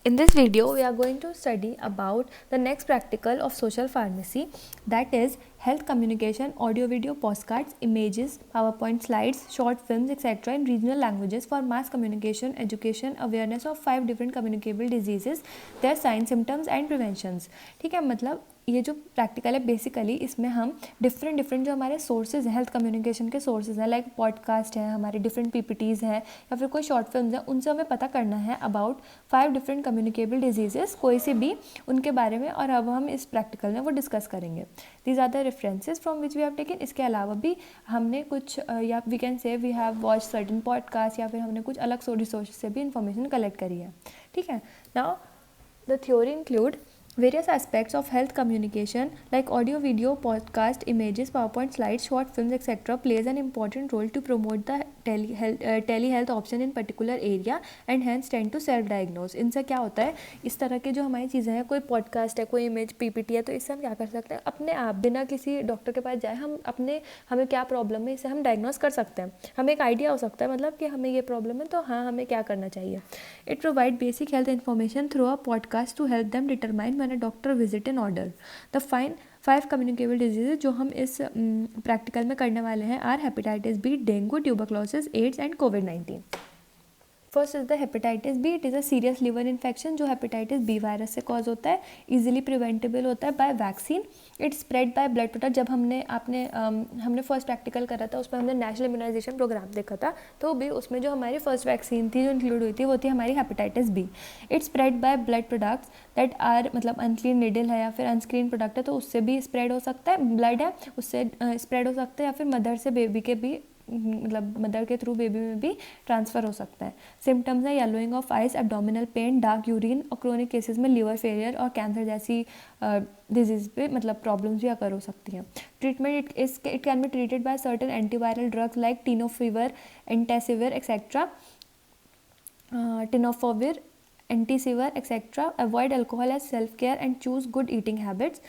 In this video, we are going to study about the next practical of social pharmacy, that is health communication, audio video postcards, images, PowerPoint slides, short films, etc. in regional languages for mass communication, education, awareness of 5 different communicable diseases, their signs, symptoms and preventions. ठीक है, मतलब ये जो practical है basically इसमें हम different जो हमारे सोर्सेज हैं हेल्थ कम्युनिकेशन के सोर्सेज हैं, लाइक पॉडकास्ट है, हमारे डिफरेंट पीपीटीज़ हैं या फिर कोई शॉर्ट फिल्म्स हैं, उनसे हमें पता करना है अबाउट 5 डिफरेंट कम्युनिकेबल डिजीज़ेस कोई से भी उनके बारे में, और अब हम इस प्रैक्टिकल में वो डिस्कस करेंगे. These are the references from which we have taken. इसके अलावा भी हमने कुछ या we can say we have watch certain podcast या फिर हमने कुछ अलग रिसोर्स से भी इंफॉर्मेशन कलेक्ट करी है. ठीक है. Now the theory include various aspects of health communication like audio, video, podcast, images, PowerPoint slides, short films, etc. plays an important role to promote the telehealth option in particular area and hence tend to self-diagnose. इनसे क्या होता है, इस तरह के जो हमारी चीज़ें हैं, कोई पॉडकास्ट है, कोई इमेज पीपीटी है, तो इससे हम क्या कर सकते हैं, अपने आप बिना किसी डॉक्टर के पास जाए हम हमें क्या प्रॉब्लम है इसे हम डायग्नोस कर सकते हैं. हमें एक आइडिया हो सकता है मतलब कि हमें ये प्रॉब्लम है तो हाँ हमें क्या करना चाहिए. It provide basic health information through a podcast to help them determine when a doctor visit in order. The 5 communicable diseases जो हम इस प्रैक्टिकल में करने वाले हैं are hepatitis B, dengue, tuberculosis, AIDS and कोविड-19. First is the hepatitis B. It is a serious liver infection जो hepatitis B virus से कॉज होता है, इजीली प्रिवेंटेबल होता है by vaccine. It spread by blood product. जब हमने first practical करा था उसमें हमने नेशनल इम्यूनाइजेशन प्रोग्राम देखा था, तो भी उसमें जो हमारी फर्स्ट वैक्सीन थी जो इंक्लूड हुई थी वो थी हमारी hepatitis B. It spread by blood products that are मतलब अनक्लीन निडल है या फिर अनस्क्रीन प्रोडक्ट है तो उससे भी स्प्रेड हो सकता है. ब्लड है उससे स्प्रेड हो सकता है या फिर मदर से बेबी के भी मतलब मदर के थ्रू बेबी में भी ट्रांसफ़र हो सकता है. सिम्टम्स है yellowing of eyes, abdominal pain, dark urine और क्रोनिक केसेस में लिवर फेलियर और कैंसर जैसी डिजीज़ पे मतलब प्रॉब्लम्स भी अकर हो सकती हैं. Treatment it can be treated by certain antiviral drugs like tenofovir, entecavir etcetera, tenofovir, entecavir etcetera. Avoid alcohol as self care and choose good eating habits.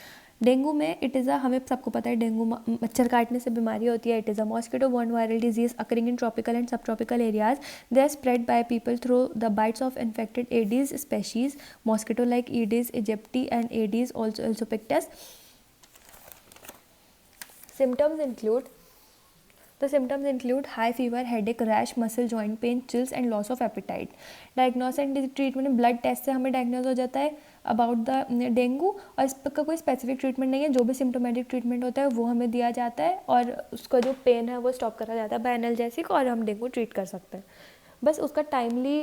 Dengue में it is हमें सबको पता है dengue मच्छर काटने से बीमारी होती है. It is a mosquito borne viral disease occurring in tropical and subtropical areas. They are spread by people through the bites of infected Aedes species mosquito like Aedes aegypti and Aedes albopictus. The symptoms include high fever, headache, rash, muscle joint pain, chills and loss of appetite. Diagnosis and treatment में blood test से हमें diagnose हो जाता है about the dengue, और इसका कोई specific treatment नहीं है. जो भी सिम्टोमेटिक ट्रीटमेंट होता है वो हमें दिया जाता है और उसका जो पेन है वो स्टॉप करा जाता है बाय एनाल्जेसिक और हम डेंगू ट्रीट कर सकते हैं. बस उसका टाइमली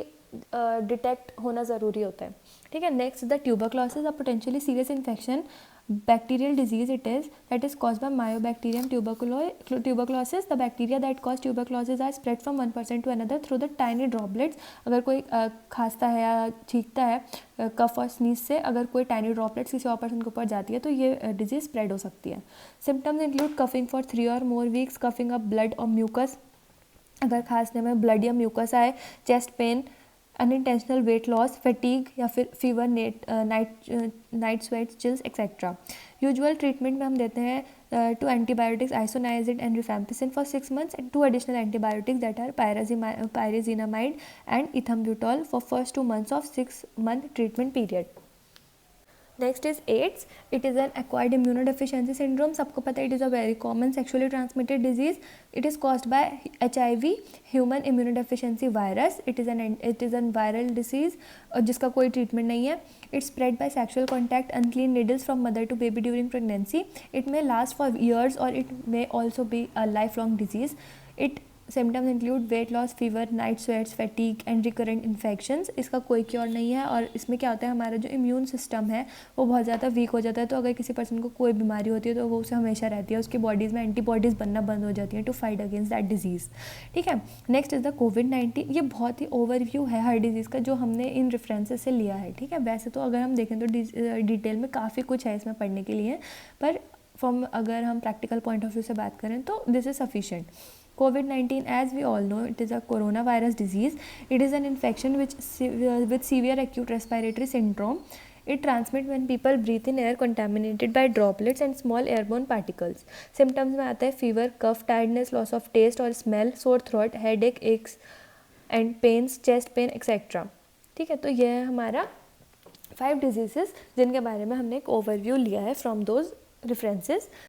डिटेक्ट होना ज़रूरी होता है. ठीक है. Next the tuberculosis, a potentially serious infection bacterial disease it is that is caused by Mycobacterium tuberculosis. The bacteria that cause tuberculosis are spread from one person to another through the tiny droplets. अगर कोई खांसता है या छींकता है कफ और sneeze से, अगर कोई tiny droplets किसी और पर्सन के ऊपर जाती है तो ये डिजीज़ स्प्रेड हो सकती है. Symptoms include coughing for 3 or more weeks, coughing up blood और म्यूकस, अगर खांसने में ब्लड या म्यूकस आए, chest pain, unintentional weight loss, fatigue या फिर fever, night sweats, chills etcetera. Usual treatment में हम देते हैं 2 antibiotics isoniazid and rifampicin for 6 months and 2 additional antibiotics that are pyrazinamide and ethambutol for first 2 months of 6-month treatment period. Next is AIDS. It is an acquired immunodeficiency syndrome. सबको पता है it is a very common sexually transmitted disease. It is caused by HIV, human immunodeficiency virus. It is an viral disease जिसका कोई treatment नहीं है. It spread by sexual contact, unclean needles from mother to baby during pregnancy. It may last for years और it may also be a life long disease. It symptoms include weight loss, fever, night sweats, fatigue and recurrent infections. इसका कोई cure नहीं है और इसमें क्या होता है हमारा जो इम्यून सिस्टम है वो बहुत ज़्यादा वीक हो जाता है. तो अगर किसी पर्सन को कोई बीमारी होती है तो वो उसे हमेशा रहती है, उसकी बॉडीज़ में एंटीबॉडीज़ बनना बंद हो जाती हैं to fight against that disease. ठीक है. नेक्स्ट इज़ द कोविड-19. ये बहुत ही ओवरव्यू है हर डिजीज़ का जो हमने इन रेफरेंसेस से लिया है. ठीक है. वैसे तो अगर हम देखें तो डिटेल में काफ़ी कुछ है इसमें पढ़ने के लिए, पर अगर हम प्रैक्टिकल पॉइंट ऑफ व्यू से बात करें तो this is sufficient. COVID-19, as we all know, it is a coronavirus disease. It is an infection with severe acute respiratory syndrome. It transmits when people breathe in air contaminated by droplets and small airborne particles. Symptoms में आता है fever, cough, tiredness, loss of taste or smell, sore throat, headache, aches and pains, chest pain, etc. ठीक है. तो यह है हमारा 5 diseases जिनके बारे में हमने एक ओवरव्यू लिया है फ्रॉम दोज रेफरेंसेस।